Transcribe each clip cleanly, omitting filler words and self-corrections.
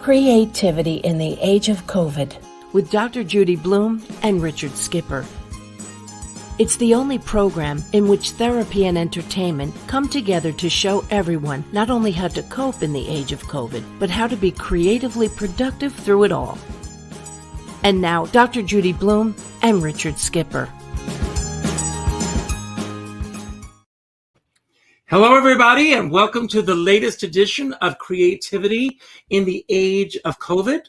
Creativity in the Age of COVID with Dr. Judi Blume and Richard Skipper. It's the only program in which therapy and entertainment come together to show everyone not only how to cope in the age of COVID, but how to be creatively productive through it all. And now, Dr. Judi Blume and Richard Skipper. Hello, everybody, and welcome to the latest edition of Creativity in the Age of COVID.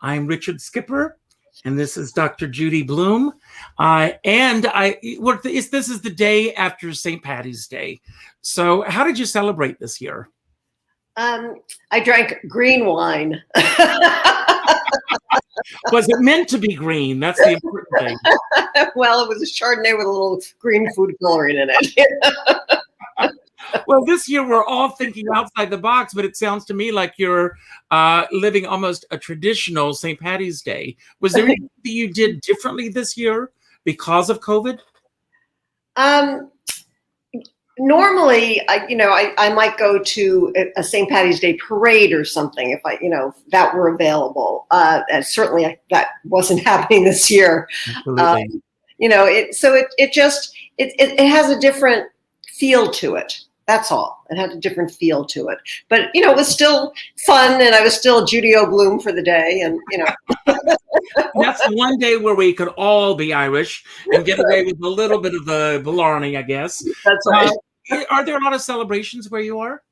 I'm Richard Skipper, and this is Dr. Judi Blume. This is the day after St. Paddy's Day. So how did you celebrate this year? I drank green wine. Was it meant to be green? That's the important thing. Well, it was a Chardonnay with a little green food coloring in it. Well, this year we're all thinking outside the box, but it sounds to me like you're living almost a traditional St. Paddy's Day. Was there anything that you did differently this year because of COVID? Normally, I might go to a St. Paddy's Day parade or something if that were available. And certainly that wasn't happening this year. Absolutely. It has a different feel to it. That's all. It had a different feel to it. But, it was still fun, and I was still Judi O'Bloom for the day. And, That's the one day where we could all be Irish and get away with a little bit of the blarney, I guess. That's right. Are there a lot of celebrations where you are?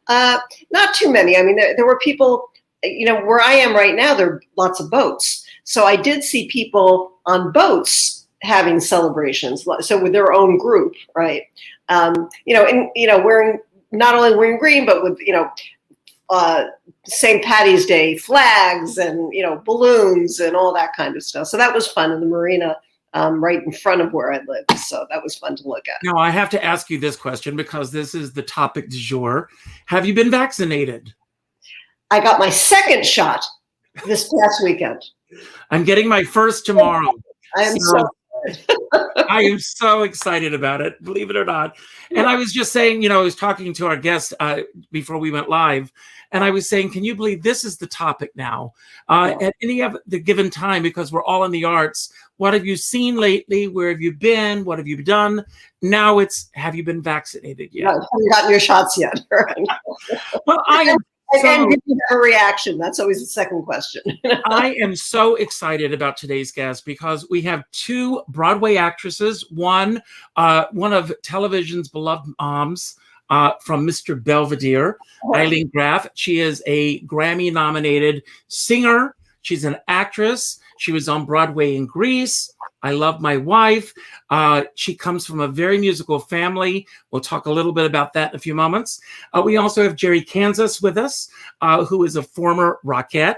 Not too many. I mean, there were people, where I am right now, there are lots of boats. So I did see people on boats having celebrations. So with their own group, right? Wearing, not only wearing green, but with, St. Paddy's Day flags and, balloons and all that kind of stuff. So that was fun in the marina right in front of where I live. So that was fun to look at. Now, I have to ask you this question because this is the topic du jour. Have you been vaccinated? I got my second shot this past weekend. I'm getting my first tomorrow. I am so I am so excited about it, believe it or not. And I was just saying, I was talking to our guest before we went live, and I was saying, can you believe this is the topic now? At any of the given time, because we're all in the arts, what have you seen lately? Where have you been? What have you done? Now it's, have you been vaccinated yet? No, haven't gotten your shots yet. Well, I am. And did you have a reaction? That's always the second question. I am so excited about today's guest because we have two Broadway actresses, one of television's beloved moms from Mr. Belvedere, Ilene Graff. She is a Grammy-nominated singer. She's an actress. She was on Broadway in Grease. I Love My Wife. She comes from a very musical family. We'll talk a little bit about that in a few moments. We also have Jeri Kansas with us, who is a former Rockette.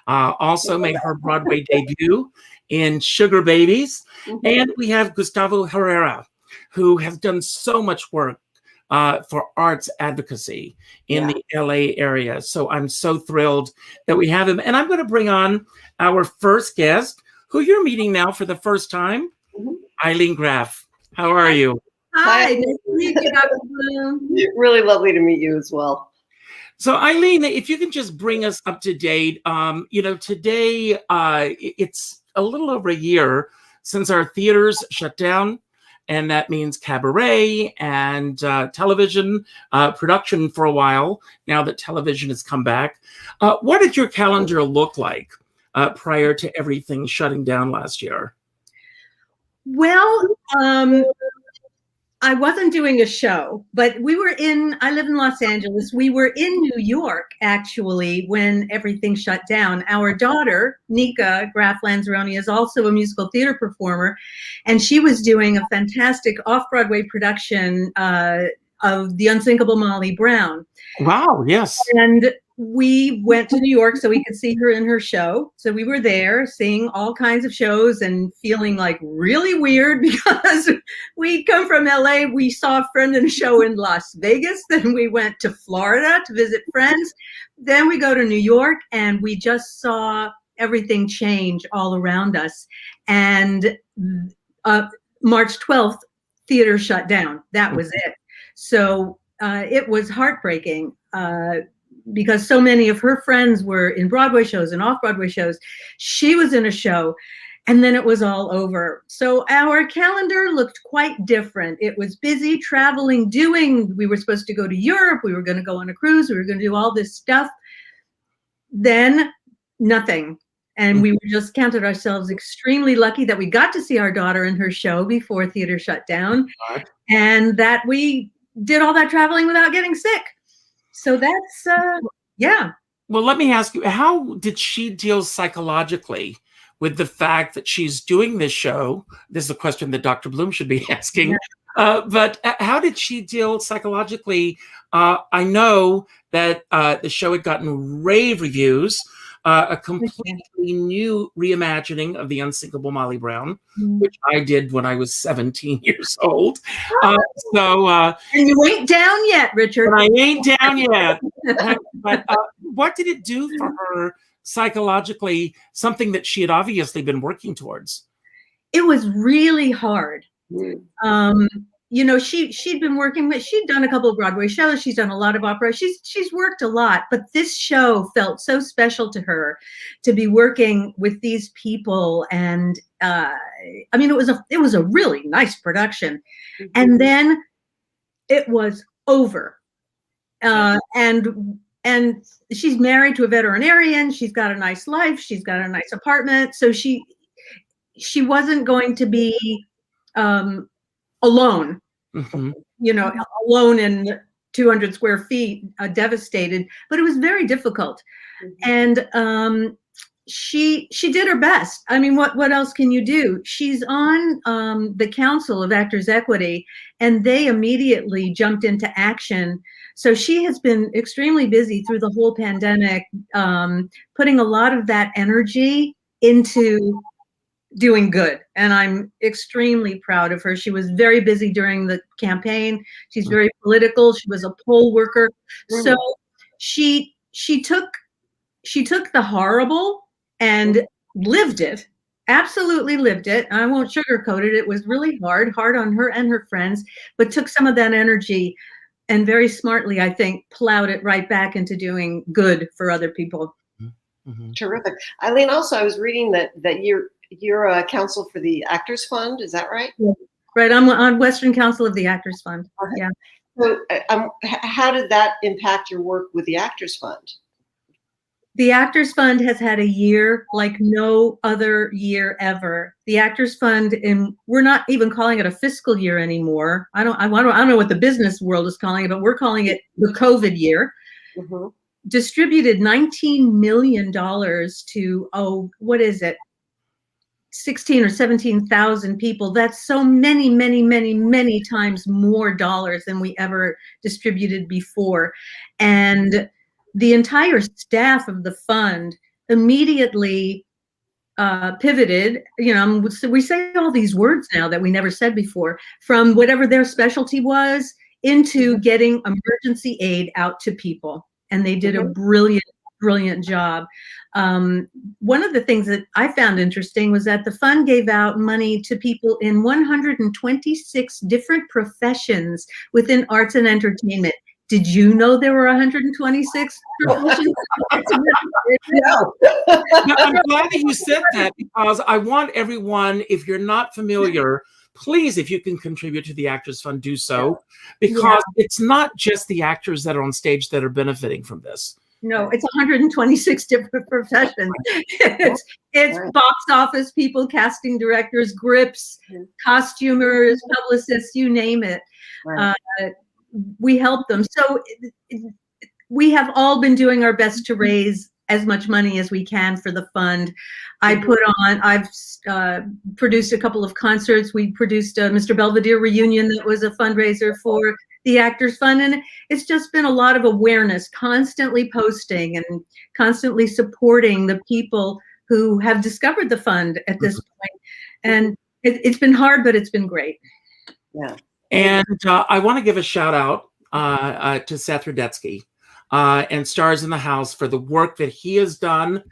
Also made her Broadway debut in Sugar Babies. And we have Gustavo Herrera, who has done so much work for arts advocacy in the LA area. So I'm so thrilled that we have him. And I'm going to bring on our first guest, who you're meeting now for the first time, Ilene Graff. How are you? Hi, nice to meet you, Dr. Bloom. Really lovely to meet you as well. So Ilene, if you can just bring us up to date, today it's a little over a year since our theaters shut down, and that means cabaret and television production for a while, now that television has come back. What did your calendar look like prior to everything shutting down last year? Well, I wasn't doing a show, but I live in Los Angeles. We were in New York, actually, when everything shut down. Our daughter, Nikka Graff Lanzarone, is also a musical theater performer, and she was doing a fantastic off-Broadway production of The Unsinkable Molly Brown. Wow, yes. And we went to New York so we could see her in her show. So we were there seeing all kinds of shows and feeling like really weird because we'd come from LA. We saw a friend in a show in Las Vegas. Then we went to Florida to visit friends. Then we go to New York and we just saw everything change all around us. And March 12th, theater shut down. That was it. So it was heartbreaking. because so many of her friends were in Broadway shows and off-Broadway shows. She was in a show, and then it was all over. So our calendar looked quite different. It was busy traveling, we were supposed to go to Europe. We were going to go on a cruise. We were going to do all this stuff. Then nothing. And we just counted ourselves extremely lucky that we got to see our daughter in her show before theater shut down, and that we did all that traveling without getting sick. So that's, yeah. Well, let me ask you, how did she deal psychologically with the fact that she's doing this show? This is a question that Dr. Bloom should be asking. Yeah. But how did she deal psychologically? I know that the show had gotten rave reviews, a completely new reimagining of The Unsinkable Molly Brown, which I did when I was 17 years old. And you ain't down yet, Richard. I ain't down yet. But what did it do for her psychologically, something that she had obviously been working towards? It was really hard. You know, she'd been working with, she'd done a couple of Broadway shows. She's done a lot of opera. She's worked a lot, but this show felt so special to her to be working with these people. And I mean, it was a really nice production. And then it was over. And she's married to a veterinarian. She's got a nice life. She's got a nice apartment. So she wasn't going to be alone, you know, alone in 200 square feet, devastated, but it was very difficult. And she did her best. I mean, what else can you do? She's on the Council of Actors Equity, and they immediately jumped into action. So she has been extremely busy through the whole pandemic, putting a lot of that energy into doing good. And I'm extremely proud of her. She was very busy during the campaign. She's very political. She was a poll worker. So she took the horrible and lived it, absolutely lived it. I won't sugarcoat it. It was really hard on her and her friends, but took some of that energy and very smartly, I think, plowed it right back into doing good for other people. Terrific. Eileen, also, I was reading that you're a counsel for the Actors Fund. Is that right? Yeah. Right. I'm on Western Council of the Actors Fund. Yeah. So how did that impact your work with the Actors Fund? The Actors Fund has had a year like no other year ever. The Actors Fund, and we're not even calling it a fiscal year anymore. I don't know what the business world is calling it, but we're calling it the COVID year. Distributed $19 million to, what is it? 16 or 17,000 people. That's so many, many, many, many times more dollars than we ever distributed before. And the entire staff of the fund immediately pivoted, you know, so we say all these words now that we never said before, from whatever their specialty was into getting emergency aid out to people. And they did a brilliant job. One of the things that I found interesting was that the fund gave out money to people in 126 different professions within arts and entertainment. Did you know there were 126 professions? No. I'm glad that you said that, because I want everyone, if you're not familiar, please, if you can contribute to the Actors Fund, do so, because it's not just the actors that are on stage that are benefiting from this. No, it's 126 different professions. It's box office people, casting directors, grips, costumers, publicists, you name it. We help them. So we have all been doing our best to raise as much money as we can for the fund. I've produced a couple of concerts. We produced a Mr. Belvedere reunion that was a fundraiser for the Actors Fund. And it's just been a lot of awareness, constantly posting and constantly supporting the people who have discovered the fund at this point. And it's been hard, but it's been great. Yeah. And I want to give a shout out to Seth Rudetsky and Stars in the House for the work that he has done.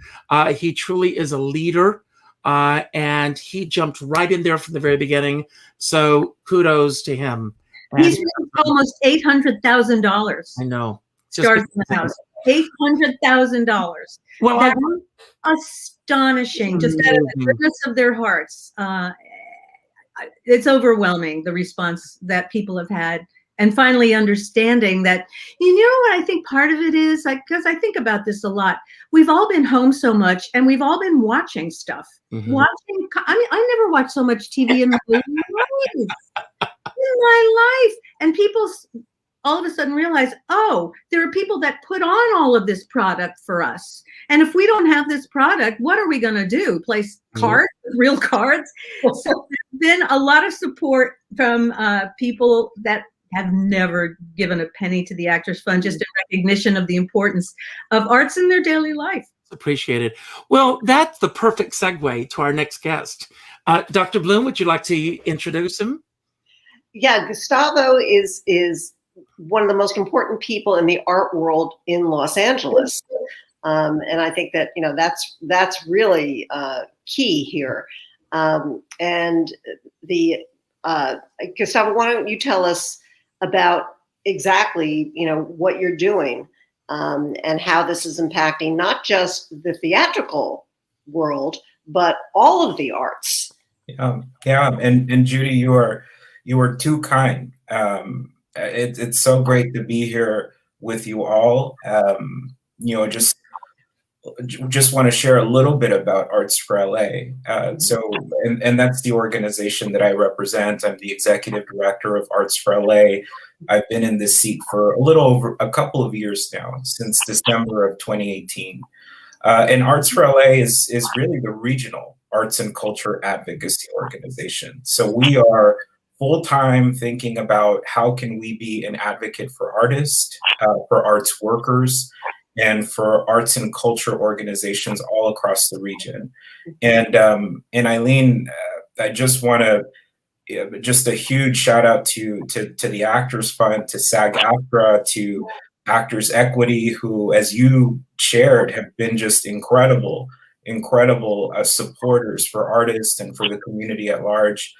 He truly is a leader, and he jumped right in there from the very beginning. So kudos to him. He's almost $800,000. I know. Stars in the House. $800,000. Well, That's astonishing, just out of the goodness of their hearts. It's overwhelming, the response that people have had. And finally understanding that, you know what I think part of it is, like, because I think about this a lot. We've all been home so much and we've all been watching stuff. I mean, I never watched so much TV in my life. And people all of a sudden realize, oh, there are people that put on all of this product for us. And if we don't have this product, what are we going to do? Play cards, real cards? So there's been a lot of support from people that have never given a penny to the Actors Fund, just in recognition of the importance of arts in their daily life. Appreciated. Well, that's the perfect segue to our next guest. Dr. Bloom, would you like to introduce him? Yeah, Gustavo is one of the most important people in the art world in Los Angeles. And I think that, that's really key here. And Gustavo, why don't you tell us about exactly, what you're doing and how this is impacting not just the theatrical world, but all of the arts. Yeah. And Judi, you are too kind. It's so great to be here with you all. Just want to share a little bit about Arts for LA. And that's the organization that I represent. I'm the executive director of Arts for LA. I've been in this seat for a little over a couple of years now, since December of 2018. And Arts for LA is really the regional arts and culture advocacy organization. So we are full-time thinking about how can we be an advocate for artists, for arts workers, and for arts and culture organizations all across the region. And Ilene, I just want to just a huge shout out to the Actors Fund, to SAG-AFTRA, to Actors Equity, who, as you shared, have been just incredible supporters for artists and for the community at large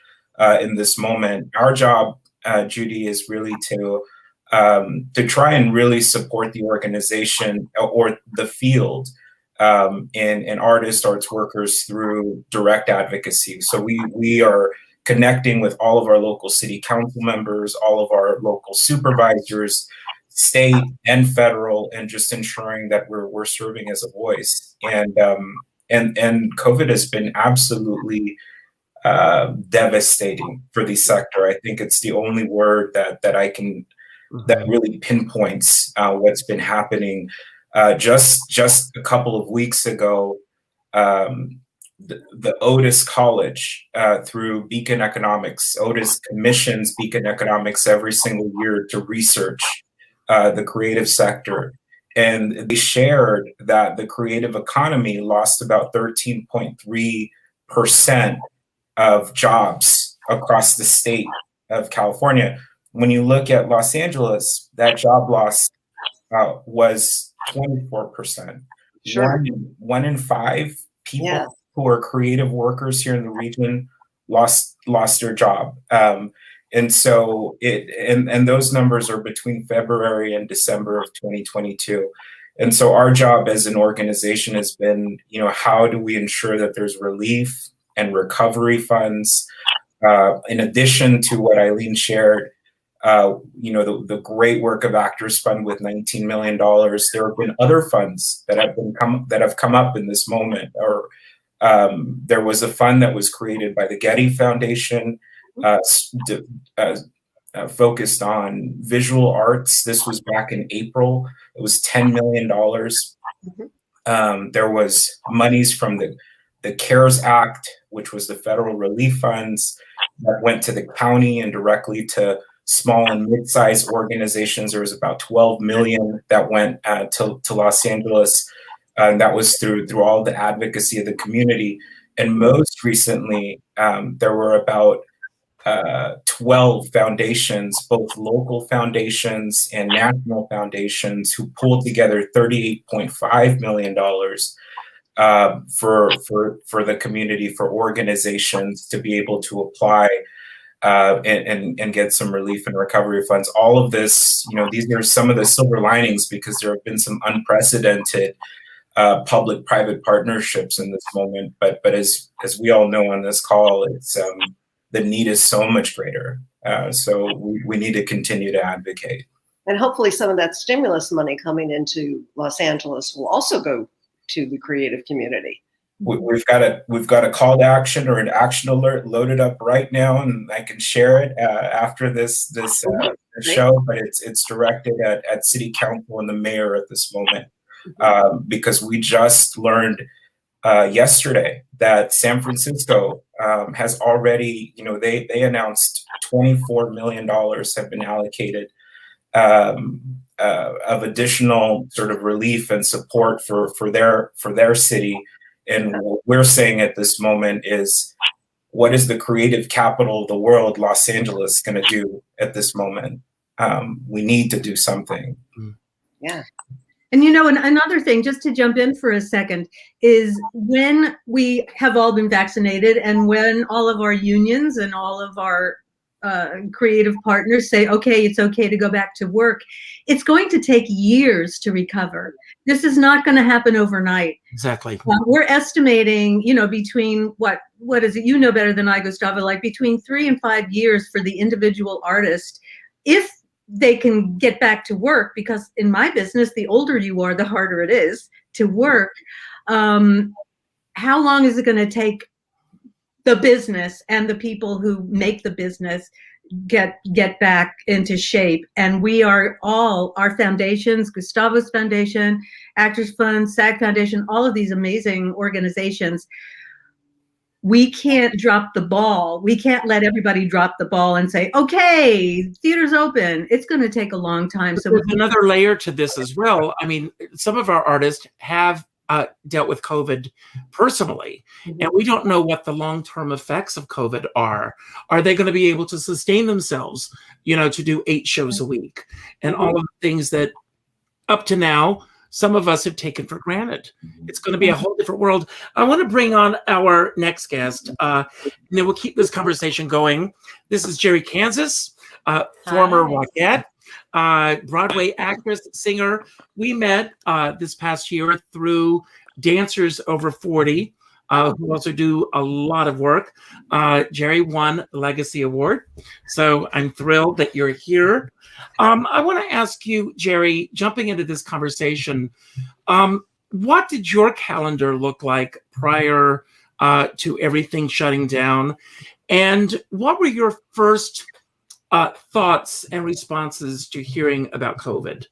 in this moment. Our job, Judi, is really to try and really support the organization or the field and artists, arts workers through direct advocacy. So we are connecting with all of our local city council members, all of our local supervisors, state and federal, and just ensuring that we're serving as a voice. And COVID has been absolutely devastating for the sector. I think it's the only word that I can that really pinpoints what's been happening. Just a couple of weeks ago, the Otis College, through Beacon Economics, Otis commissions Beacon Economics every single year to research the creative sector. And they shared that the creative economy lost about 13.3% of jobs across the state of California. When you look at Los Angeles, that job loss was 24%. Sure. One in five people who are creative workers here in the region lost their job. And so and those numbers are between February and December of 2022. And so our job as an organization has been, how do we ensure that there's relief and recovery funds, in addition to what Ilene shared, the great work of Actors Fund with $19 million. There have been other funds that have come up in this moment. Or there was a fund that was created by the Getty Foundation, focused on visual arts. This was back in April. It was $10 million. There was monies from the CARES Act, which was the federal relief funds that went to the county and directly to small and mid-sized organizations. There was about 12 million that went to Los Angeles. And that was through all the advocacy of the community. And most recently, there were about 12 foundations, both local foundations and national foundations, who pulled together $38.5 million for the community, for organizations to be able to apply and get some relief and recovery funds. All of this, these are some of the silver linings, because there have been some unprecedented public-private partnerships in this moment. But as we all know on this call, it's the need is so much greater. So we need to continue to advocate. And hopefully some of that stimulus money coming into Los Angeles will also go to the creative community. We've got a call to action or an action alert loaded up right now, and I can share it after this show. But it's directed at City Council and the mayor at this moment, because we just learned yesterday that San Francisco has already, they announced $24 million have been allocated of additional sort of relief and support for their city. And what we're saying at this moment is, what is the creative capital of the world, Los Angeles, going to do at this moment? We need to do something. Yeah. And another thing, just to jump in for a second, is when we have all been vaccinated and when all of our unions and all of our creative partners say, okay, it's okay to go back to work, it's going to take years to recover. This is not going to happen overnight. Exactly. We're estimating, between what is it? You know better than I, Gustavo, like between 3 and 5 years for the individual artist, if they can get back to work, because in my business, the older you are, the harder it is to work. How long is it going to take the business and the people who make the business get back into shape? And we are all, our foundations, Gustavo's Foundation, Actors Fund, SAG Foundation, all of these amazing organizations, we can't drop the ball. We can't let everybody drop the ball and say, okay, theater's open. It's going to take a long time. So there's another layer to this as well. I mean, some of our artists have dealt with COVID personally, and we don't know what the long-term effects of COVID are. Are they going to be able to sustain themselves, to do 8 shows a week, and all of the things that up to now some of us have taken for granted? It's going to be a whole different world. I want to bring on our next guest, and then we'll keep this conversation going. This is Jeri Kansas, former Rockette, Broadway actress, singer. We met this past year through Dancers Over 40, who also do a lot of work. Jeri won the Legacy Award, so I'm thrilled that you're here. I want to ask you, Jeri, jumping into this conversation, what did your calendar look like prior to everything shutting down? And what were your first thoughts and responses to hearing about COVID?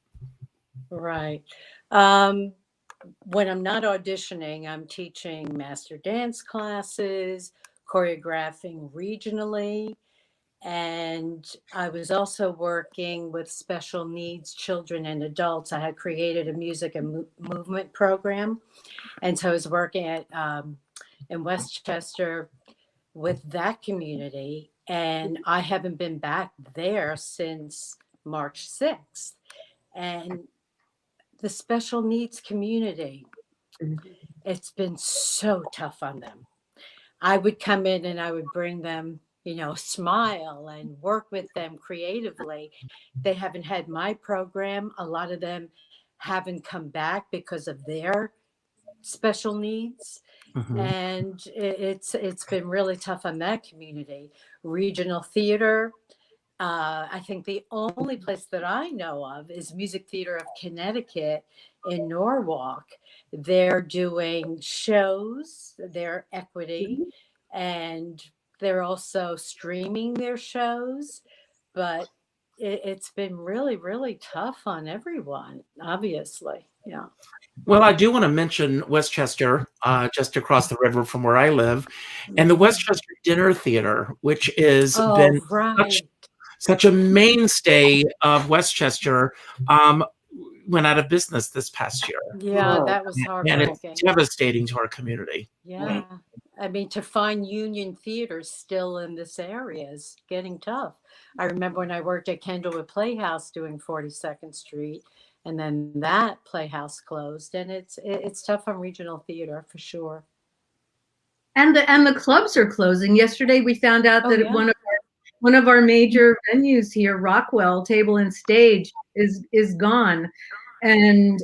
Right. When I'm not auditioning, I'm teaching master dance classes, choreographing regionally, and I was also working with special needs children and adults. I had created a music and movement program, and so I was working at in Westchester with that community, and I haven't been back there since March 6th. And the special needs community, it's been so tough on them. I would come in and I would bring them, smile and work with them creatively. They haven't had my program. A lot of them haven't come back because of their special needs. And it's been really tough on that community. Regional theater, I think the only place that I know of is Music Theater of Connecticut in Norwalk. They're doing shows, they're equity, and they're also streaming their shows. But it's been really, really tough on everyone, obviously. Yeah. Well, I do want to mention Westchester, just across the river from where I live, and the Westchester Dinner Theater, which has been such a mainstay of Westchester, went out of business this past year. Yeah, that was heartbreaking. And it's devastating to our community. Yeah. I mean, to find union theaters still in this area is getting tough. I remember when I worked at Kendallwood Playhouse doing 42nd Street, and then that playhouse closed, and it's tough on regional theater for sure. And the clubs are closing. Yesterday we found out that one of our major venues here, Rockwell Table and Stage, is gone, and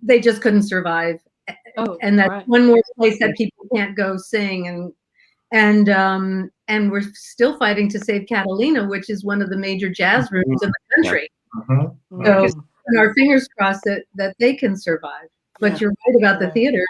they just couldn't survive. Oh, And that's right. one more place that people can't go sing, and we're still fighting to save Catalina, which is one of the major jazz rooms in the country. Mm-hmm. So, and our fingers crossed that they can survive. But you're right about the theaters.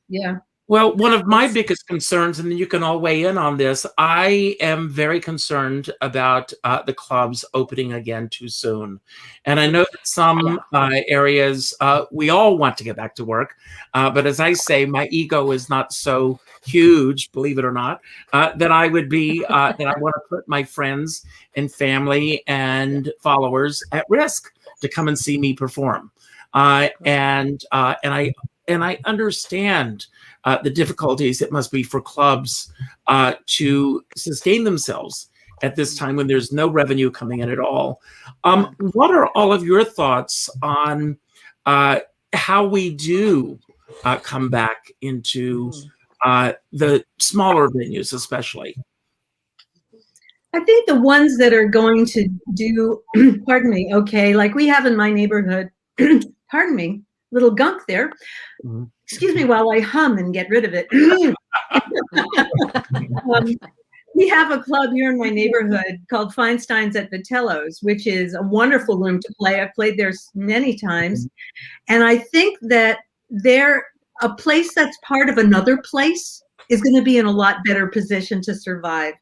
Yeah. Well, one of my biggest concerns, and you can all weigh in on this, I am very concerned about the clubs opening again too soon. And I know that some areas, we all want to get back to work. But as I say, my ego is not so huge, believe it or not, that I would be, that I want to put my friends and family and followers at risk to come and see me perform. And I understand the difficulties it must be for clubs to sustain themselves at this time when there's no revenue coming in at all. What are all of your thoughts on how we do come back into the smaller venues, especially? I think the ones that are going to do, pardon me, okay, like we have in my neighborhood, pardon me, little gunk there. Excuse me while I hum and get rid of it. We have a club here in my neighborhood called Feinstein's at Vitello's, which is a wonderful room to play. I've played there many times. And I think that a place that's part of another place is going to be in a lot better position to survive.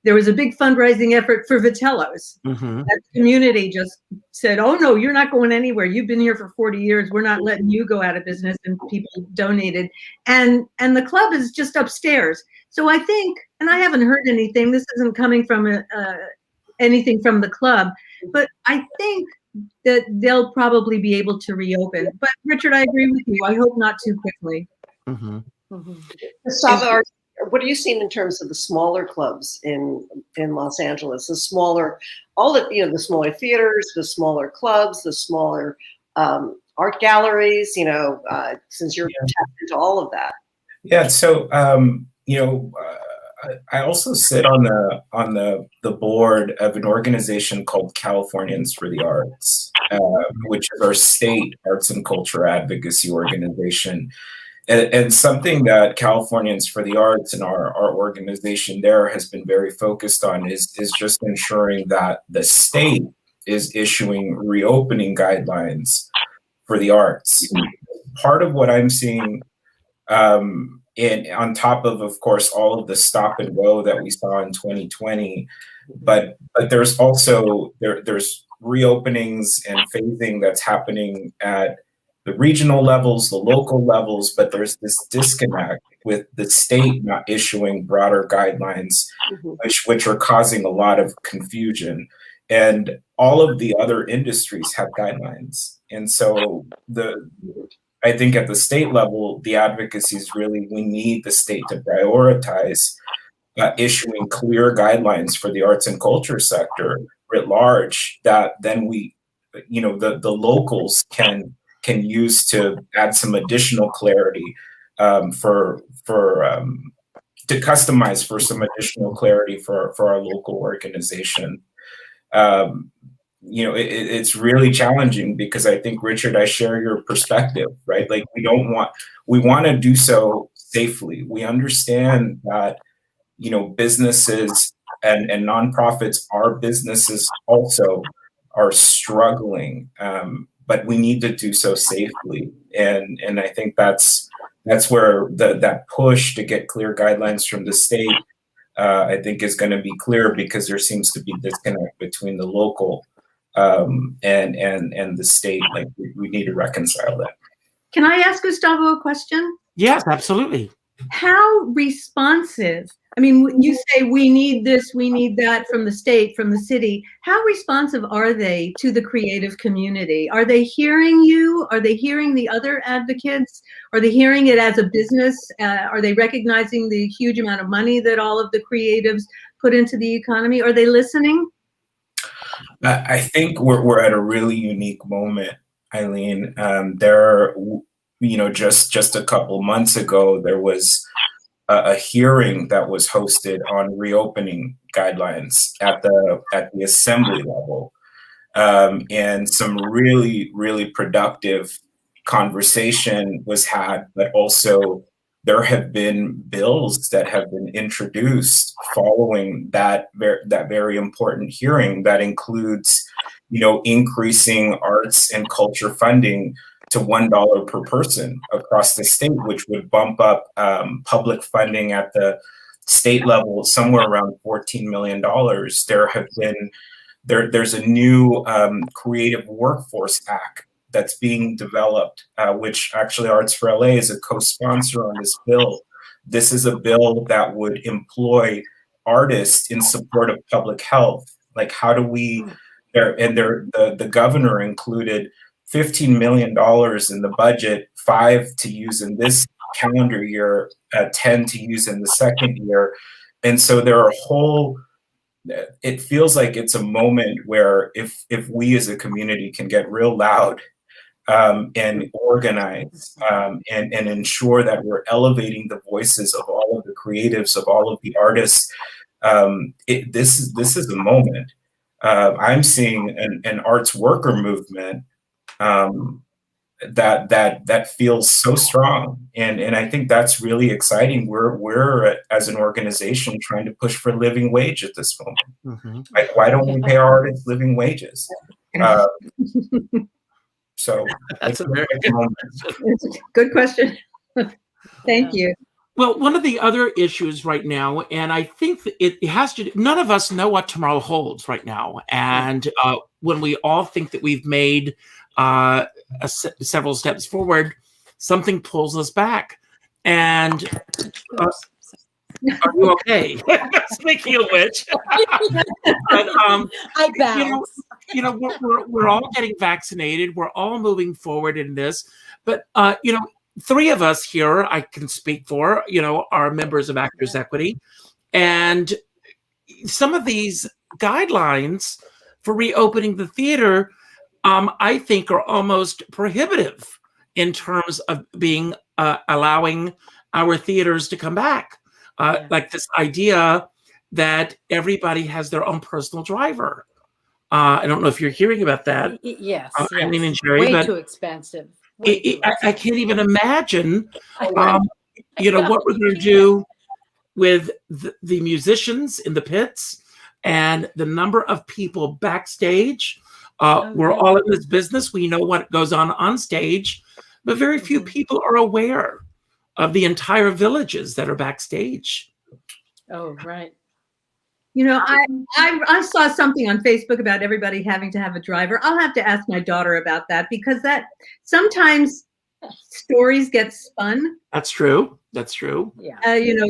There was a big fundraising effort for Vitello's. That community just said, oh, no, you're not going anywhere. You've been here for 40 years. We're not letting you go out of business. And people donated. And the club is just upstairs. So I think, and I haven't heard anything, this isn't coming from anything from the club, but I think that they'll probably be able to reopen. But Richard, I agree with you. I hope not too quickly. Gustavo, what are you seeing in terms of the smaller clubs in Los Angeles? The smaller, the smaller theaters, the smaller clubs, the smaller art galleries. Since you're tapped into all of that. Yeah. So I also sit on the board of an organization called Californians for the Arts, which is our state arts and culture advocacy organization. And something that Californians for the Arts and our organization there has been very focused on is just ensuring that the state is issuing reopening guidelines for the arts. Part of what I'm seeing, on top of course, all of the stop and go that we saw in 2020, but there's also there's reopenings and phasing that's happening at the regional levels, the local levels, but there's this disconnect with the state not issuing broader guidelines, which are causing a lot of confusion. And all of the other industries have guidelines. And so I think at the state level, the advocacy is really, we need the state to prioritize issuing clear guidelines for the arts and culture sector writ large, that then the locals can use to add some additional clarity to customize for some additional clarity for our local organization. It's really challenging because I think, Richard, I share your perspective, right? Like we want to do so safely. We understand that, businesses and nonprofits, our businesses also are struggling. But we need to do so safely, and I think that's where that push to get clear guidelines from the state, I think, is going to be clear, because there seems to be disconnect between the local and the state. Like we need to reconcile that. Can I ask Gustavo a question? Yes, absolutely. How responsive? I mean, you say we need this, we need that from the state, from the city. How responsive are they to the creative community? Are they hearing you? Are they hearing the other advocates? Are they hearing it as a business? Are they recognizing the huge amount of money that all of the creatives put into the economy? Are they listening? I think we're at a really unique moment, Ilene. There, just a couple months ago, there was a hearing that was hosted on reopening guidelines at the assembly level, and some really, really productive conversation was had, but also there have been bills that have been introduced following that very important hearing that includes, increasing arts and culture funding to $1 per person across the state, which would bump up public funding at the state level somewhere around $14 million. There's a new Creative Workforce Act that's being developed, which actually Arts for LA is a co-sponsor on this bill. This is a bill that would employ artists in support of public health. Like, how do we? The governor included $15 million in the budget, 5 to use in this calendar year, 10 to use in the second year, and so there are it feels like it's a moment where if we as a community can get real loud and organize and ensure that we're elevating the voices of all of the creatives, of all of the artists, this is a moment. I'm seeing an arts worker movement that feels so strong, and I think that's really exciting. We're as an organization trying to push for living wage at this moment. Mm-hmm. Like, why don't we pay our artists living wages? So that's a very good moment. Good question. Thank you. Well, one of the other issues right now, and I think that it has to, none of us know what tomorrow holds right now. And when we all think that we've made several steps forward, something pulls us back. And are you okay? Speaking of which, but, I bounce. We're all getting vaccinated. We're all moving forward in this. But, 3 of us here, I can speak for, are members of Actors Equity. And some of these guidelines for reopening the theater, I think are almost prohibitive in terms of being allowing our theaters to come back. Like this idea that everybody has their own personal driver. I don't know if you're hearing about that. Yes. I mean, and Jeri, way too expensive. I can't even imagine, what we're going to do with the musicians in the pits and the number of people backstage. We're all in this business. We know what goes on stage, but very few people are aware of the entire villages that are backstage. Oh, right. I saw something on Facebook about everybody having to have a driver. I'll have to ask my daughter about that, because that sometimes stories get spun. That's true. Yeah.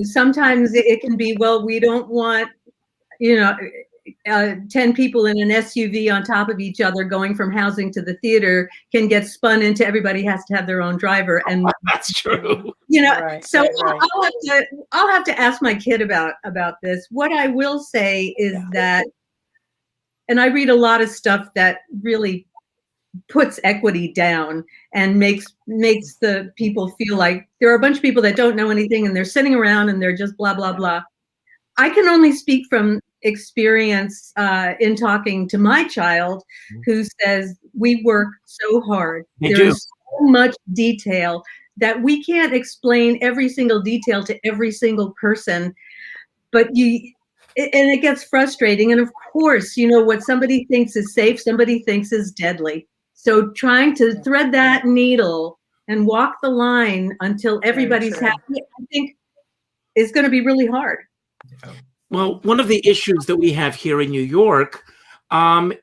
Sometimes it can be, well, we don't want, 10 people in an SUV on top of each other going from housing to the theater can get spun into everybody has to have their own driver. And that's true. Right. I'll have to ask my kid about this. What I will say is that, and I read a lot of stuff that really puts equity down and makes the people feel like there are a bunch of people that don't know anything and they're sitting around and they're just blah, blah, blah. I can only speak from experience in talking to my child, who says we work so hard. There's so much detail that we can't explain every single detail to every single person, and it gets frustrating. And of course, what somebody thinks is safe, somebody thinks is deadly. So trying to thread that needle and walk the line until everybody's happy, I think is going to be really hard. Well, one of the issues that we have here in New York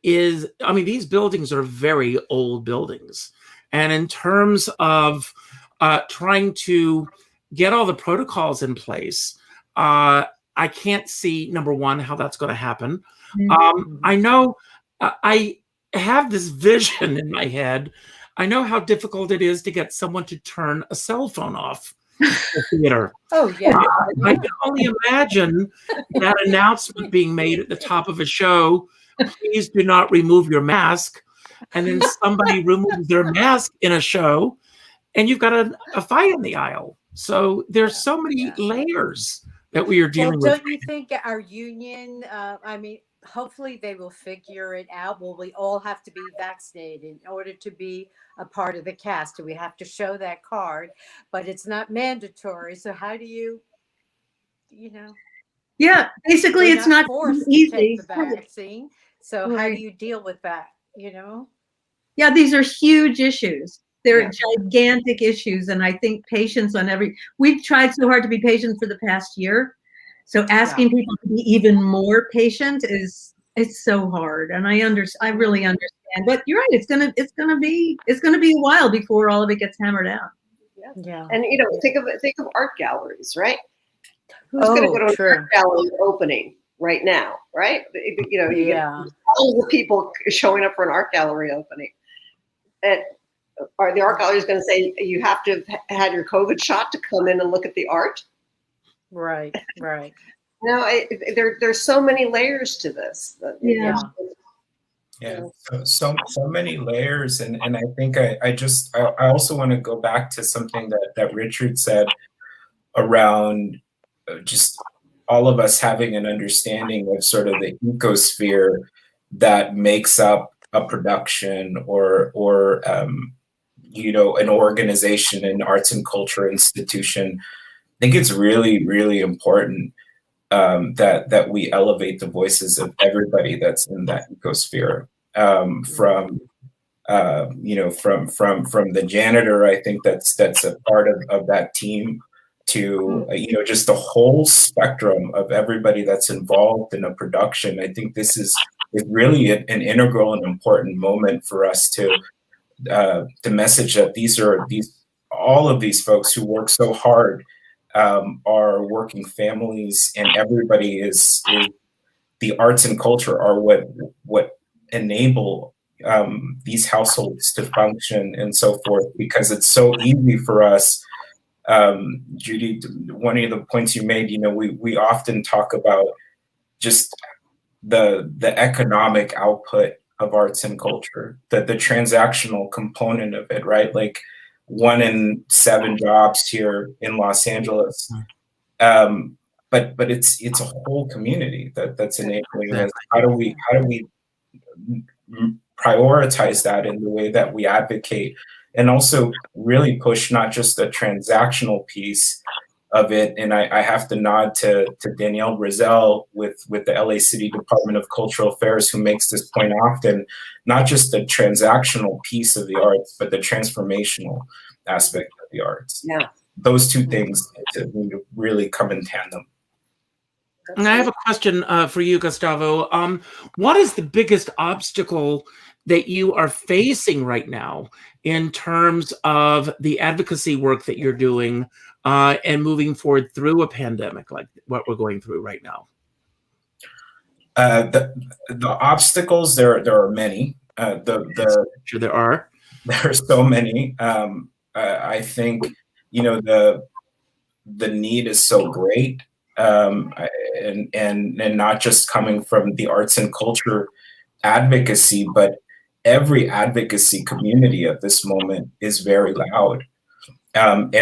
is, these buildings are very old buildings. And in terms of trying to get all the protocols in place, I can't see, number one, how that's going to happen. Mm-hmm. I know I have this vision in my head. I know how difficult it is to get someone to turn a cell phone off. The theater. Oh yeah. I can only imagine that announcement being made at the top of a show. Please do not remove your mask, and then somebody removes their mask in a show, and you've got a fight in the aisle. So there's so many layers that we are dealing Well, with. don't you think our union, I mean, hopefully they will figure it out. Will we all have to be vaccinated in order to be a part of the cast? Do we have to show that card? But it's not mandatory. So how do you know, Yeah, basically, we're it's not forced to easy. take the vaccine. So how do Right. you deal with that? You know? Yeah, these are huge issues. They're Yeah. gigantic issues, and I think patience on every. We've tried so hard to be patient for the past year, so asking people to be even more patient it's so hard, and I really understand. But you're right, it's gonna be a while before all of it gets hammered out. Yeah. And think of art galleries, right? Who's going to go to an true. art gallery opening right now, right? You get all the people showing up for an art gallery opening. And are the art galleries going to say you have to have had your COVID shot to come in and look at the art? Right. No, there's so many layers to this. Yeah. So many layers, and I think I also want to go back to something that Richard said around just all of us having an understanding of sort of the ecosphere that makes up a production or an organization, an arts and culture institution. I think it's really, really important that we elevate the voices of everybody that's in that ecosphere. From the janitor, I think that's a part of that team, to just the whole spectrum of everybody that's involved in a production. I think this is really an integral and important moment for us to message that all of these folks who work so hard are working families, and everybody is the arts and culture are what enable these households to function and so forth, because it's so easy for us. Judi, one of the points you made, we often talk about just the economic output of arts and culture, that the transactional component of it, right? Like 1 in 7 jobs here in Los Angeles. But it's a whole community that's enabling this. How do we prioritize that in the way that we advocate, and also really push not just the transactional piece of it? And I have to nod to Danielle Brazell with the LA City Department of Cultural Affairs, who makes this point often, not just the transactional piece of the arts, but the transformational aspect of the arts. Yeah. Those two things need to really come in tandem. And I have a question for you, Gustavo. What is the biggest obstacle that you are facing right now in terms of the advocacy work that you're doing and moving forward through a pandemic like what we're going through right now? The obstacles, there are many. Sure, there are. There are so many. I think the need is so great, and not just coming from the arts and culture advocacy, but every advocacy community at this moment is very loud. And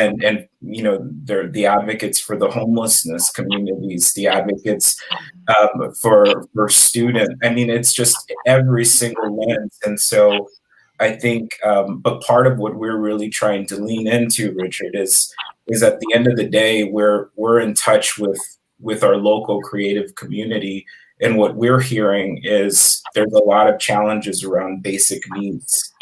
they're the advocates for the homelessness communities, the advocates for student. I mean, it's just every single lens. And so I think, but part of what we're really trying to lean into, Richard, is at the end of the day, we're in touch with our local creative community. And what we're hearing is there's a lot of challenges around basic needs.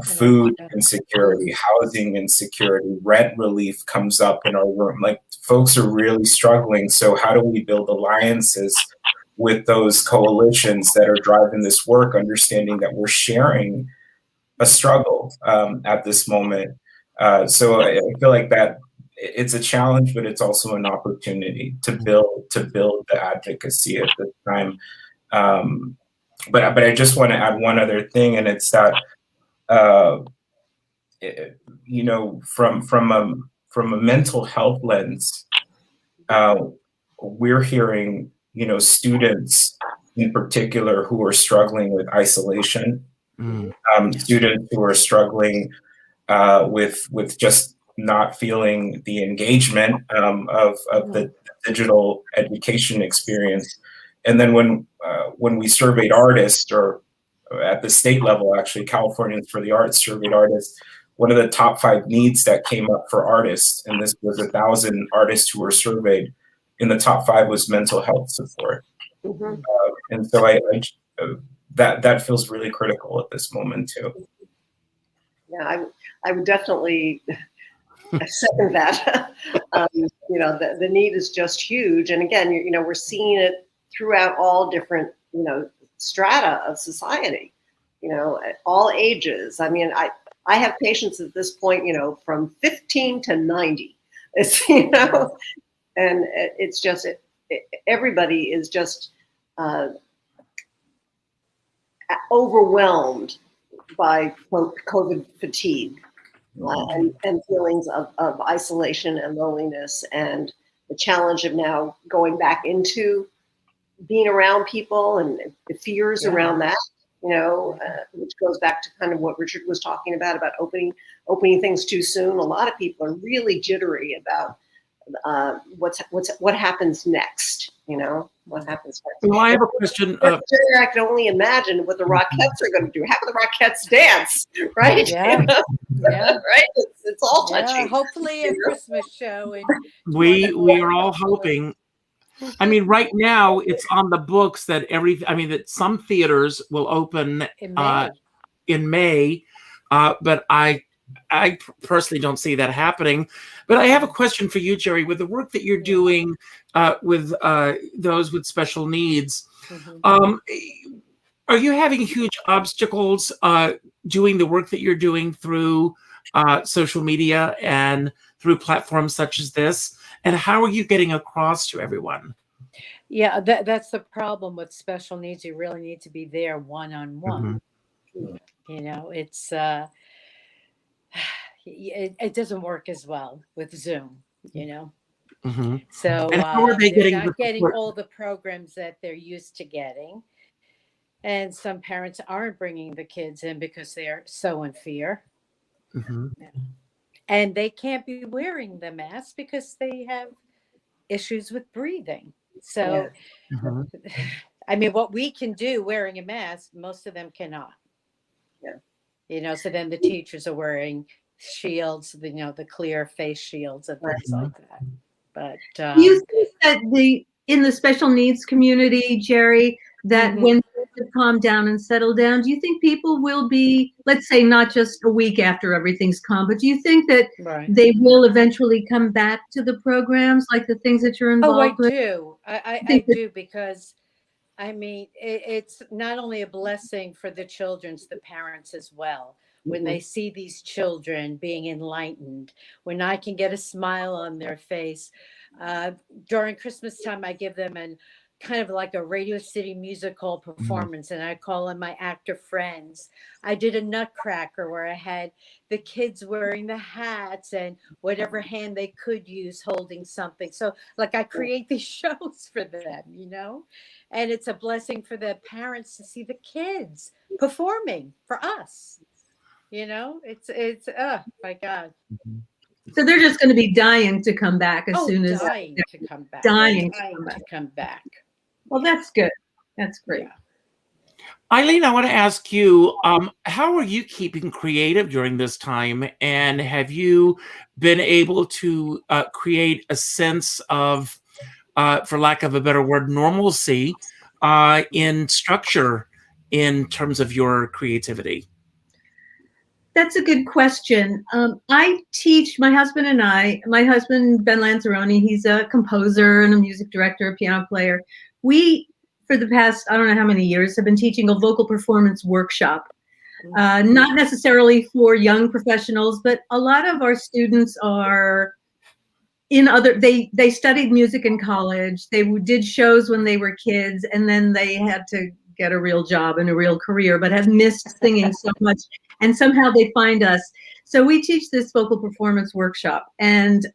Food insecurity, housing insecurity, rent relief comes up in our room. Like, folks are really struggling. So how do we build alliances with those coalitions that are driving this work, understanding that we're sharing a struggle at this moment? So I feel like that it's a challenge, but it's also an opportunity to build the advocacy at this time. But I just want to add one other thing, and it's that from a mental health lens, we're hearing students in particular who are struggling with isolation, students who are struggling with just not feeling the engagement of the digital education experience. And then when we surveyed artists, or at the state level, actually, Californians for the Arts surveyed artists, one of the top 5 needs that came up for artists, and this was 1,000 artists who were surveyed, in the top 5 was mental health support. Mhm. And so that feels really critical at this moment too. Yeah, I would definitely second that. The need is just huge. And again, we're seeing it throughout all different, strata of society, at all ages. I mean, I have patients at this point, from 15 to 90. It's, and it's just, everybody is just overwhelmed by COVID fatigue and feelings of isolation and loneliness, and the challenge of now going back into being around people, and the fears around that, which goes back to kind of what Richard was talking about opening things too soon. A lot of people are really jittery about what happens next. What happens next. Well, I have a question. I can only imagine what the Rockettes are going to do. How can the Rockettes dance, right? Yeah. Yeah. Right. It's all touching. Yeah, hopefully a Christmas show. And We are all hoping. I mean, right now it's on the books that that some theaters will open in May, but I personally don't see that happening. But I have a question for you, Jeri. With the work that you're doing with those with special needs, are you having huge obstacles doing the work that you're doing through social media and through platforms such as this? And how are you getting across to everyone? Yeah, that's the problem with special needs. You really need to be there one-on-one. It's it doesn't work as well with Zoom, So And how are they they're not getting all the programs that they're used to getting. And some parents aren't bringing the kids in because they're so in fear. And they can't be wearing the mask because they have issues with breathing. So, I mean, what we can do wearing a mask, most of them cannot. Yeah. So then the teachers are wearing shields, the clear face shields and things like that. But do you think that in the special needs community, Jeri, that when things calm down and settle down, do you think people will be, let's say, not just a week after everything's calm, but do you think that they will eventually come back to the programs, like the things that you're involved with? I do, because I mean, it's not only a blessing for the children, it's the parents as well. When they see these children being enlightened, when I can get a smile on their face. During Christmas time, I give them kind of like a Radio City musical performance, and I call in my actor friends. I did a Nutcracker where I had the kids wearing the hats and whatever hand they could use holding something. So like I create these shows for them, and it's a blessing for the parents to see the kids performing for us. It's oh my God. So they're just going to be dying to come back as soon as dying to come back. Dying to come back. Well, that's good. That's great. Yeah. Ilene, I want to ask you, how are you keeping creative during this time? And have you been able to create a sense of, for lack of a better word, normalcy in structure in terms of your creativity? That's a good question. I teach, my husband, Ben Lanzarone, he's a composer and a music director, a piano player. We, for the past, I don't know how many years, have been teaching a vocal performance workshop. Not necessarily for young professionals, but a lot of our students are they studied music in college. They did shows when they were kids, and then they had to get a real job and a real career, but have missed singing so much. And somehow they find us. So we teach this vocal performance workshop. And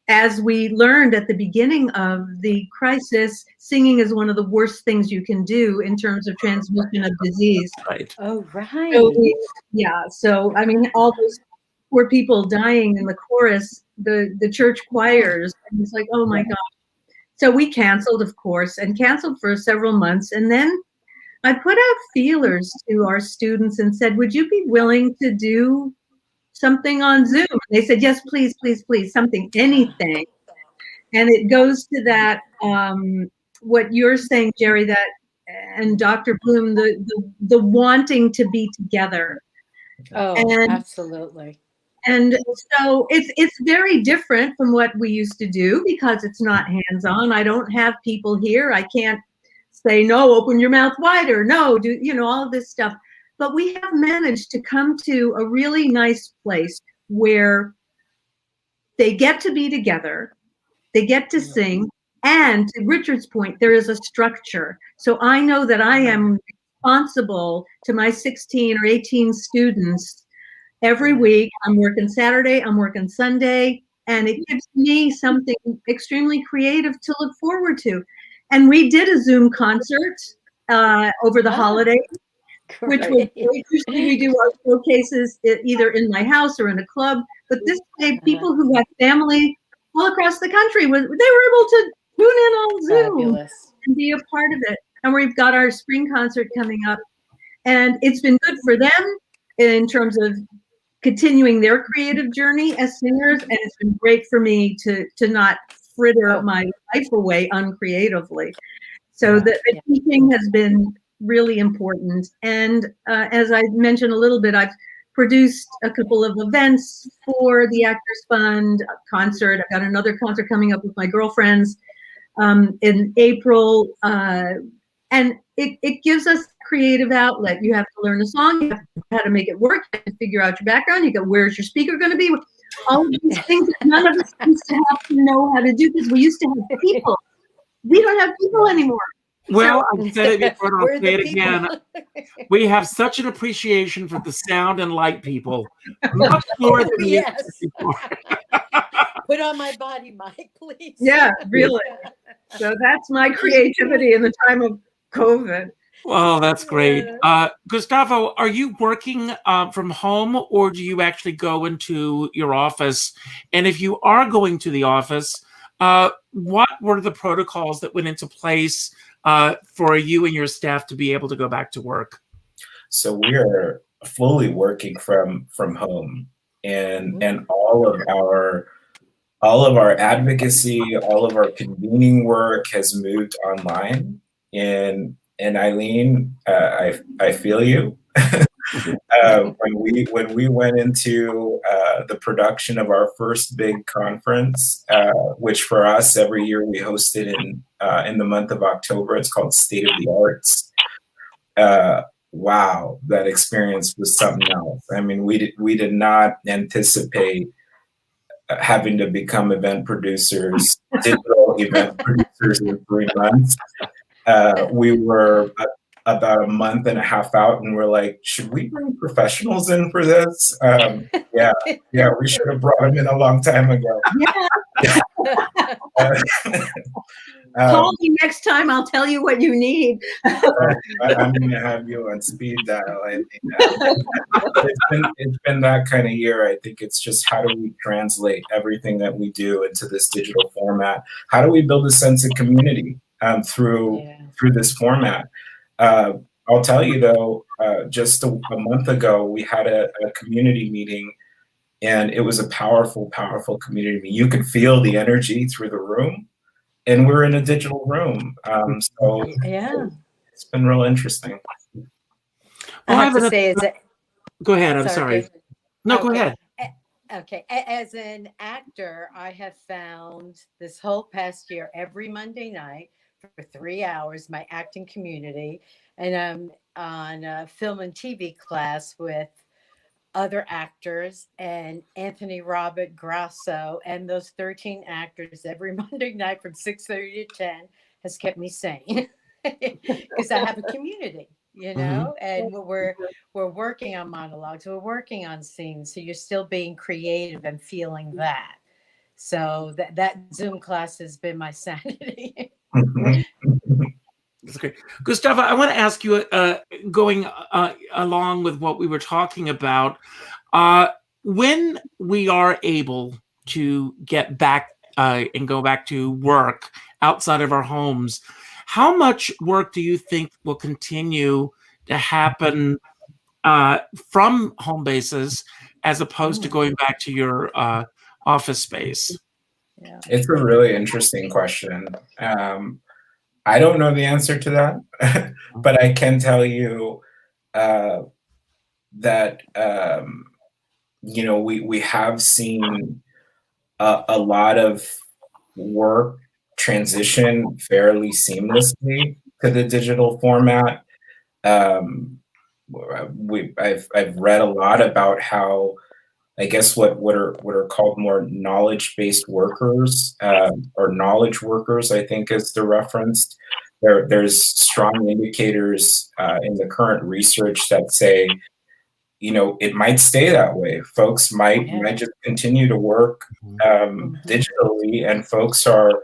as we learned at the beginning of the crisis, singing is one of the worst things you can do in terms of transmission of disease. Right. Oh, right. So so I mean, all those poor people dying in the chorus, the church choirs. And it's like, oh my God. So we canceled, of course, and canceled for several months. And then I put out feelers to our students and said, would you be willing to do something on Zoom? They said, yes, please, please, please, something, anything. And it goes to that, what you're saying, Jeri, that, and Dr. Bloom, the wanting to be together. Oh, and, absolutely. And so it's very different from what we used to do because it's not hands-on. I don't have people here. I can't say, no, open your mouth wider. No, do, you know, all of this stuff. But we have managed to come to a really nice place where they get to be together, they get to sing, and to Richard's point, there is a structure. So I know that I am responsible to my 16 or 18 students. Every week, I'm working Saturday, I'm working Sunday, and it gives me something extremely creative to look forward to. And we did a Zoom concert over the holiday, which was great. Usually we do our showcases either in my house or in a club, but this way people who have family all across the country, they were able to tune in on Zoom. Fabulous. And be a part of it. And we've got our spring concert coming up, and it's been good for them in terms of continuing their creative journey as singers, and it's been great for me to not fritter my life away uncreatively. So the teaching has been really important. And as I mentioned a little bit, I've produced a couple of events for the Actors Fund, a concert. I've got another concert coming up with my girlfriends in April. And it gives us creative outlet. You have to learn a song, you have to know how to make it work, you have to figure out your background, you go, where's your speaker going to be? All of these things that none of us used to have to know how to do because we used to have people. We don't have people anymore. Well, I've said it before, I'll say it again. We have such an appreciation for the sound and light people. Much more than we used to before. Put on my body mic, please. Yeah, really. So that's my creativity in the time of COVID. Well, that's great. Gustavo, are you working from home, or do you actually go into your office? And if you are going to the office, what were the protocols that went into place for you and your staff to be able to go back to work? So we are fully working from home, and all of our advocacy, all of our convening work has moved online. And Ilene, I feel you. When we went into the production of our first big conference, which for us every year we hosted in the month of October, it's called State of the Arts. Wow, that experience was something else. I mean, we did not anticipate having to become event producers, digital event producers in 3 months. We were about a month and a half out, and we're like, should we bring professionals in for this? Yeah, we should have brought them in a long time ago. Yeah. Call me next time. I'll tell you what you need. I'm going to have you on speed dial. I think it's been that kind of year. I think it's just how do we translate everything that we do into this digital format? How do we build a sense of community through this format? I'll tell you though, just a month ago, we had a community meeting, and it was a powerful, powerful community meeting. You could feel the energy through the room, and we're in a digital room. So it's been real interesting. Well, I have to say, go ahead. I'm sorry. No, go ahead. Okay. As an actor, I have found this whole past year, every Monday night for 3 hours, my acting community, and I'm on a film and TV class with other actors and Anthony Robert Grasso, and those 13 actors every Monday night from 6:30 to 10 has kept me sane because I have a community, you know, and we're working on monologues, we're working on scenes, so you're still being creative and feeling that. So that Zoom class has been my sanity. That's great. Gustavo, I want to ask you, going along with what we were talking about, when we are able to get back and go back to work outside of our homes, how much work do you think will continue to happen from home bases as opposed to going back to your office space? Yeah. It's a really interesting question. I don't know the answer to that, but I can tell you that you know, we have seen a lot of work transition fairly seamlessly to the digital format. I've read a lot about how, I guess, what are called more knowledge-based workers, or knowledge workers, I think is the reference. There's strong indicators in the current research that say, you know, it might stay that way. Folks might just continue to work digitally, and folks are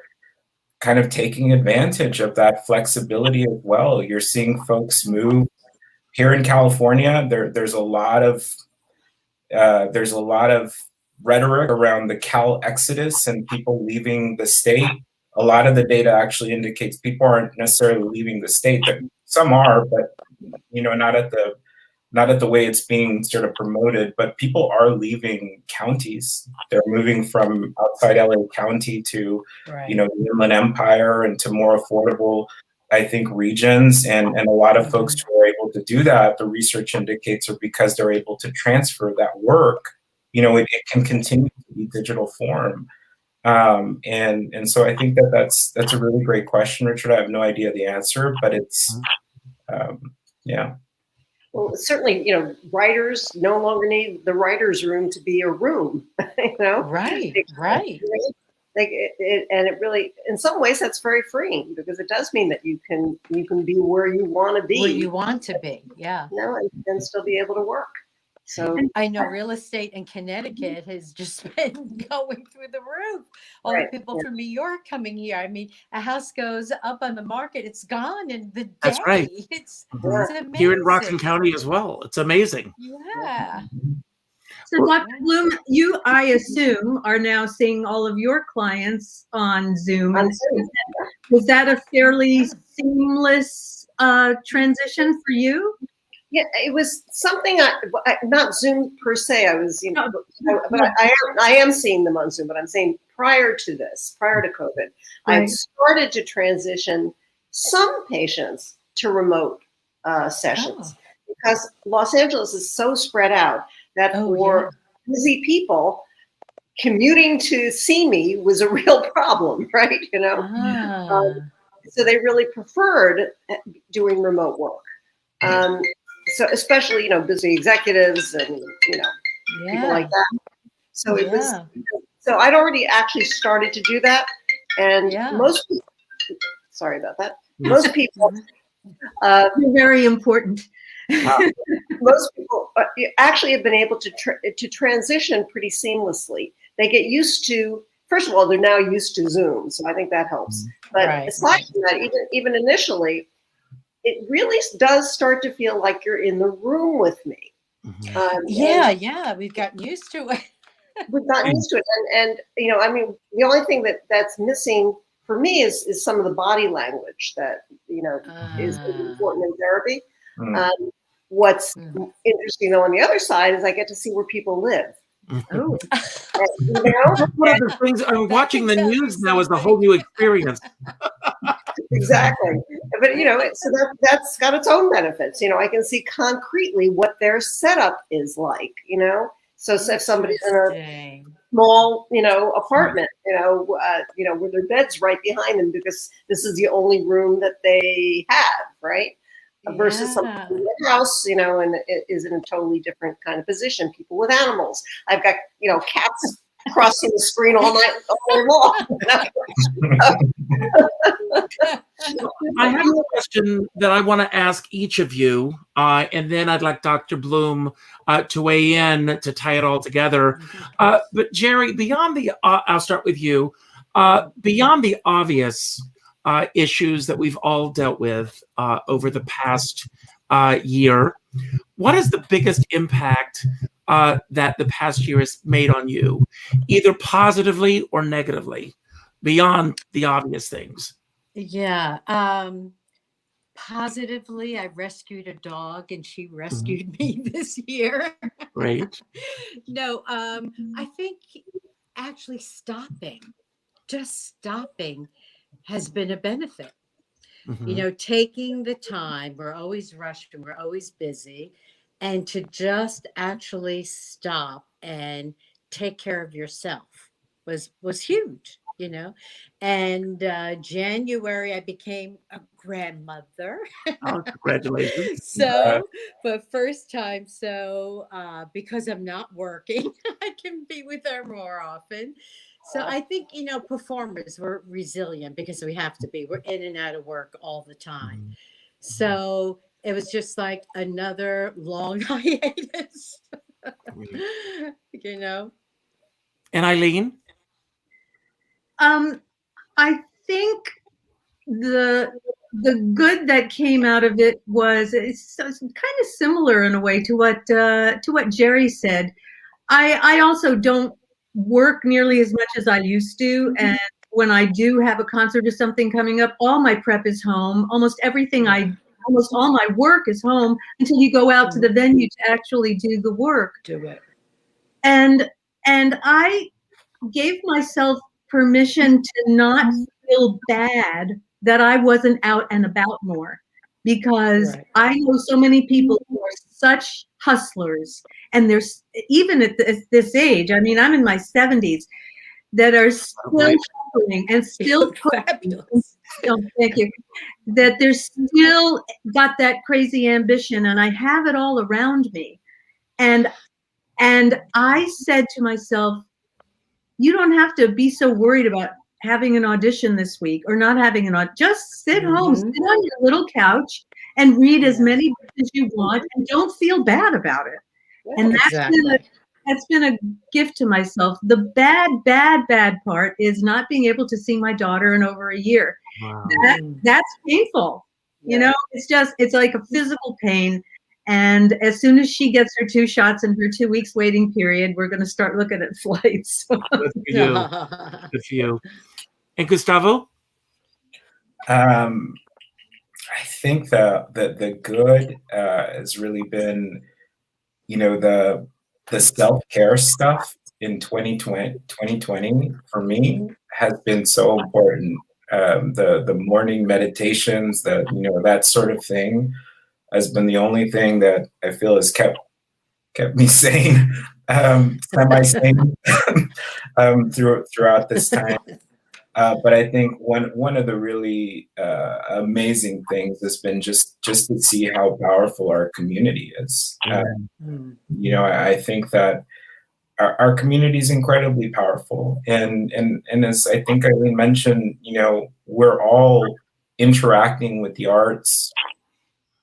kind of taking advantage of that flexibility as well. You're seeing folks move here in California. There's a lot of rhetoric around the Cal exodus and people leaving the state. A lot of the data actually indicates people aren't necessarily leaving the state. Some are, but you know, not at the way it's being sort of promoted. But people are leaving counties. They're moving from outside LA County to, you know, the Inland Empire and to more affordable, I think, regions. And a lot of folks who are able to do that, the research indicates, are because they're able to transfer that work. You know, it can continue to be digital form. And so I think that's a really great question, Richard. I have no idea the answer, but it's, yeah. Well, certainly, you know, writers no longer need the writer's room to be a room, you know? Right. Like and it really, in some ways, that's very freeing, because it does mean that you can be where you want to be. Where you want to be, yeah. You know, and still be able to work. So I know real estate in Connecticut has just been going through the roof. All the people from New York coming here. I mean, a house goes up on the market, it's gone in the day. That's right. It's amazing. Here in Rockland County as well. It's amazing. Yeah. So Dr. Bloom, you, I assume, are now seeing all of your clients on Zoom. Was that a fairly seamless transition for you? yeah, it was something not Zoom per se. I was, you know, but I am seeing them on Zoom. But I'm saying prior to this, prior to COVID, I started to transition some patients to remote sessions because Los Angeles is so spread out that for busy people, commuting to see me was a real problem, right? You know, so they really preferred doing remote work. So especially, you know, busy executives and, you know, people like that. So it was, so I'd already actually started to do that. And most people, sorry about that. Most people, very important. Most people actually have been able to transition pretty seamlessly. They get used to, first of all, they're now used to Zoom. So I think that helps. But aside from that, even initially, it really does start to feel like you're in the room with me. We've gotten used to it. We've gotten used to it. And you know, I mean, the only thing that's missing for me is some of the body language that, you know, is important in therapy. What's interesting, though, on the other side is I get to see where people live. You know? One of the things, watching the news now is a whole new experience. Exactly. But, you know, so that's got its own benefits. You know, I can see concretely what their setup is like, you know. So if somebody's in a small, you know, apartment, you know, where their bed's right behind them because this is the only room that they have, right? Versus somebody in the house, you know, and it is in a totally different kind of position. People with animals. I've got, you know, cats crossing the screen all night long. I have a question that I want to ask each of you, and then I'd like Dr. Bloom to weigh in to tie it all together. But Jeri, beyond the, I'll start with you. Beyond the obvious issues that we've all dealt with over the past year, what is the biggest impact that the past year has made on you, either positively or negatively, beyond the obvious things? Yeah. Positively, I rescued a dog and she rescued me this year. Great. No, I think actually just stopping has been a benefit. Mhm. You know, taking the time, we're always rushing, we're always busy, and to just actually stop and take care of yourself was huge, you know. And January I became a grandmother. Oh, congratulations. So for first time, so because I'm not working, I can be with her more often. So I think, you know, performers, we're resilient because we have to be. We're in and out of work all the time. So it was just like another long hiatus, you know? And Ilene? I think the good that came out of it was it's kind of similar in a way to what Jeri said. I also don't work nearly as much as I used to, and when I do have a concert or something coming up, all my prep is home. Almost all my work is home until you go out to the venue to actually do the work. Do it. And I gave myself permission to not feel bad that I wasn't out and about more, because Right. I know so many people who are such hustlers, and there's even at this age, I mean, I'm in my 70s, that are still hustling and still Fabulous. thank you, that they're still got that crazy ambition, and I have it all around me. And I said to myself, you don't have to be so worried about having an audition this week or not having an audition. Just sit home, sit on your little couch and read as many books as you want, and don't feel bad about it. And that's been a gift to myself. The bad part is not being able to see my daughter in over a year. Wow. That's painful. You know, it's like a physical pain. And as soon as she gets her 2 shots in her 2 weeks waiting period, we're going to start looking at flights. Good for you. Good for you. And Gustavo? I think the good has really been, you know, the self-care stuff in 2020 for me has been so important. The morning meditations, that sort of thing has been the only thing that I feel has kept me sane, semi-sane throughout this time. But I think one of the really amazing things has been just to see how powerful our community is. You know, I think that our community is incredibly powerful, and as I think Ilene mentioned, you know, we're all interacting with the arts,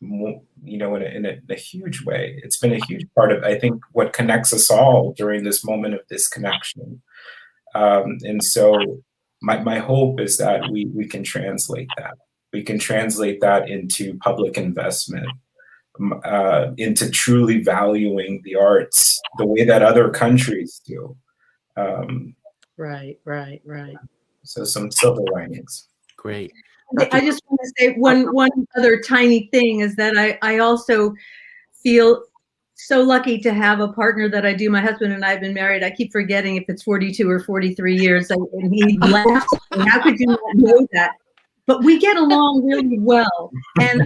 you know, in a huge way. It's been a huge part of, I think, what connects us all during this moment of disconnection. And so my hope is that we can translate that. We can translate that into public investment, into truly valuing the arts the way that other countries do. Right. So some silver linings. Great. I just want to say one other tiny thing is that I also feel so lucky to have a partner that I do. My husband and I have been married. I keep forgetting if it's 42 or 43 years. And he laughs. How could you not know that? But we get along really well. And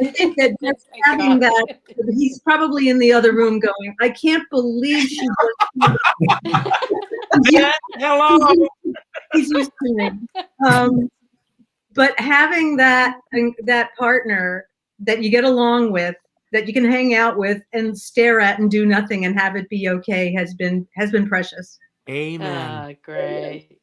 I think that just having that, he's probably in the other room going, I can't believe she just hello. He's used to me. But having that partner that you get along with, that you can hang out with and stare at and do nothing and have it be okay has been precious. Amen. Great.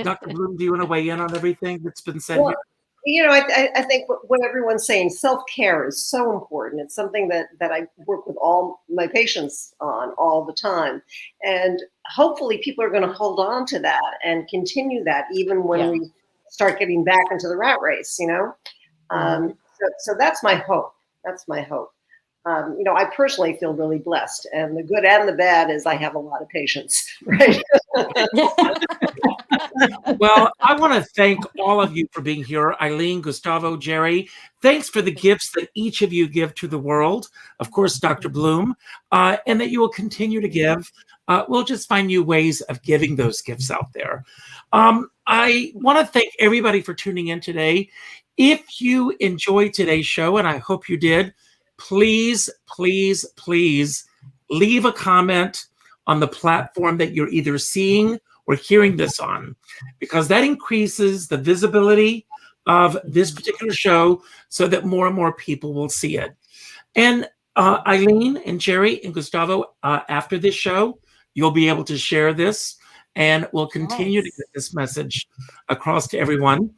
Dr. Bloom, do you want to weigh in on everything that's been said Well, here? you know, I think what everyone's saying, self-care is so important. It's something that I work with all my patients on all the time. And hopefully people are going to hold on to that and continue that even when we start getting back into the rat race, you know? So that's my hope. That's my hope. I personally feel really blessed, and the good and the bad is I have a lot of patience, right? Well, I want to thank all of you for being here. Ilene, Gustavo, Jeri, thanks for the gifts that each of you give to the world. Of course, Dr. Bloom, and that you will continue to give. We'll just find new ways of giving those gifts out there. I want to thank everybody for tuning in today. If you enjoyed today's show, and I hope you did, please, please, please leave a comment on the platform that you're either seeing or hearing this on, because that increases the visibility of this particular show so that more and more people will see it. And Ilene and Jeri and Gustavo, after this show, you'll be able to share this, and we'll continue to get this message across to everyone.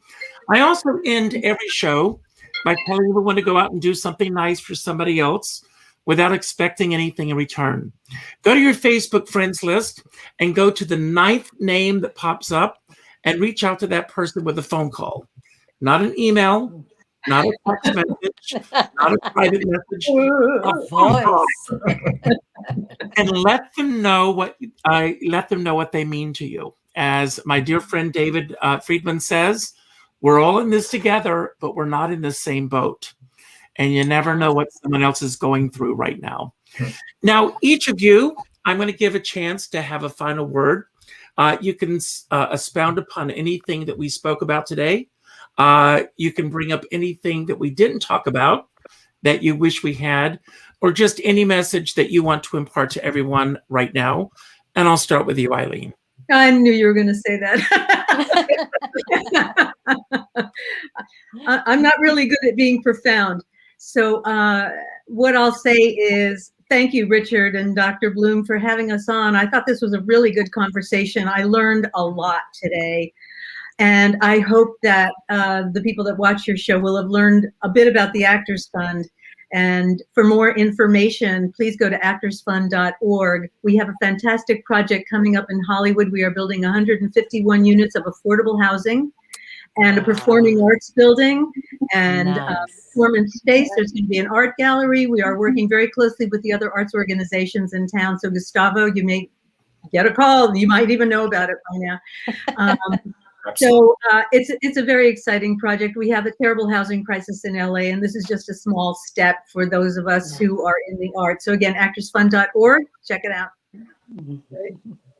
I also end every show by telling everyone to go out and do something nice for somebody else without expecting anything in return. Go to your Facebook friends list and go to the 9th name that pops up and reach out to that person with a phone call. Not an email, not a text message, not a private message, a phone call. And let them know what they mean to you. As my dear friend David Friedman says, we're all in this together, but we're not in the same boat. And you never know what someone else is going through right now. Now, each of you, I'm going to give a chance to have a final word. You can expound upon anything that we spoke about today. You can bring up anything that we didn't talk about that you wish we had, or just any message that you want to impart to everyone right now. And I'll start with you, Ilene. I knew you were going to say that. I'm not really good at being profound. So what I'll say is thank you, Richard and Dr. Bloom, for having us on. I thought this was a really good conversation. I learned a lot today. And I hope that the people that watch your show will have learned a bit about the Actors Fund. And for more information, please go to actorsfund.org. We have a fantastic project coming up in Hollywood. We are building 151 units of affordable housing and a performing arts building and performance space. There's going to be an art gallery. We are working very closely with the other arts organizations in town. So Gustavo, you may get a call. You might even know about it by now. So it's a very exciting project. We have a terrible housing crisis in LA, and this is just a small step for those of us who are in the arts. So again, actorsfund.org, check it out.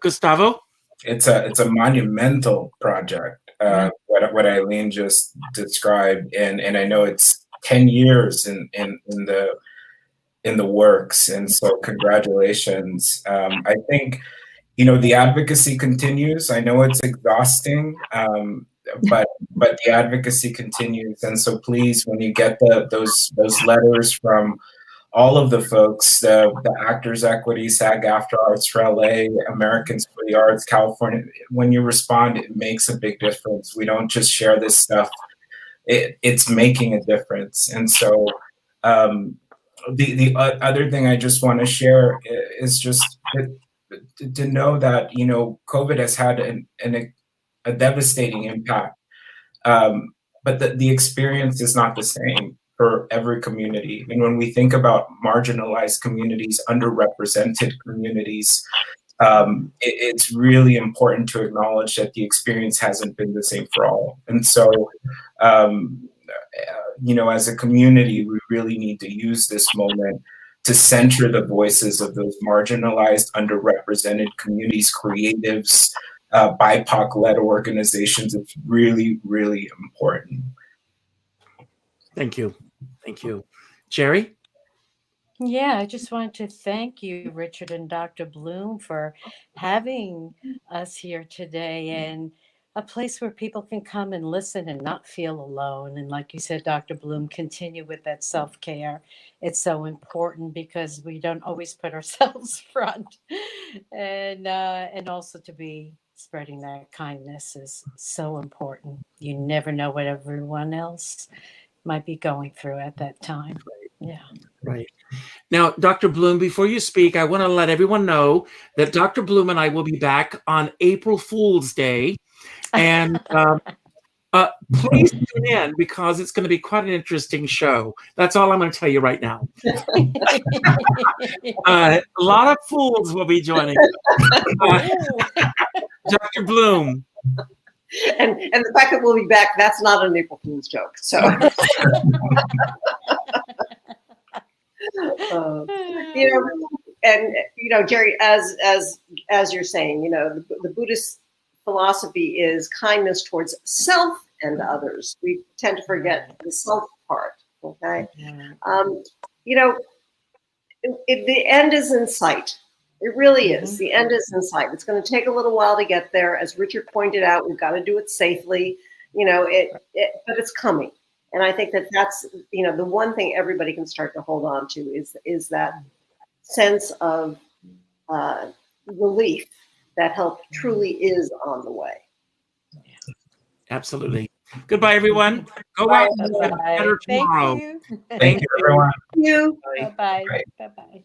Gustavo? It's a monumental project, what Ilene just described, and I know it's 10 years in the works, and so congratulations. I think the advocacy continues. I know it's exhausting, but the advocacy continues. And so please, when you get those letters from all of the folks, the Actors Equity, SAG-AFTRA, Arts for LA, Americans for the Arts, California, when you respond, it makes a big difference. We don't just share this stuff. It's making a difference. And so the other thing I just want to share is just to know that COVID has had a devastating impact, but the experience is not the same for every community. And when we think about marginalized communities, underrepresented communities, it's really important to acknowledge that the experience hasn't been the same for all. And so as a community, we really need to use this moment to center the voices of those marginalized, underrepresented communities, creatives, BIPOC-led organizations. It's really, really important. Thank you. Thank you. Jeri? Yeah, I just wanted to thank you, Richard and Dr. Bloom, for having us here today, and a place where people can come and listen and not feel alone. And like you said, Dr. Bloom, continue with that self-care. It's so important because we don't always put ourselves front. And also to be spreading that kindness is so important. You never know what everyone else might be going through at that time. Yeah. Right. Now, Dr. Bloom, before you speak, I want to let everyone know that Dr. Bloom and I will be back on April Fool's Day. And Please tune in because it's going to be quite an interesting show. That's all I'm going to tell you right now. A lot of fools will be joining. Dr. Bloom. And the fact that we'll be back, that's not an April Fool's joke. So, Jeri, as you're saying, the Buddhist philosophy is kindness towards self and others. We tend to forget the self part. Okay, the end is in sight. It really is. The end is in sight. It's going to take a little while to get there. As Richard pointed out, we've got to do it safely, but it's coming. And I think that's, the one thing everybody can start to hold on to is that sense of relief that help truly is on the way. Absolutely. Goodbye, everyone. Go out and have better tomorrow. Thank you, everyone. Thank you. Bye-bye. Bye-bye.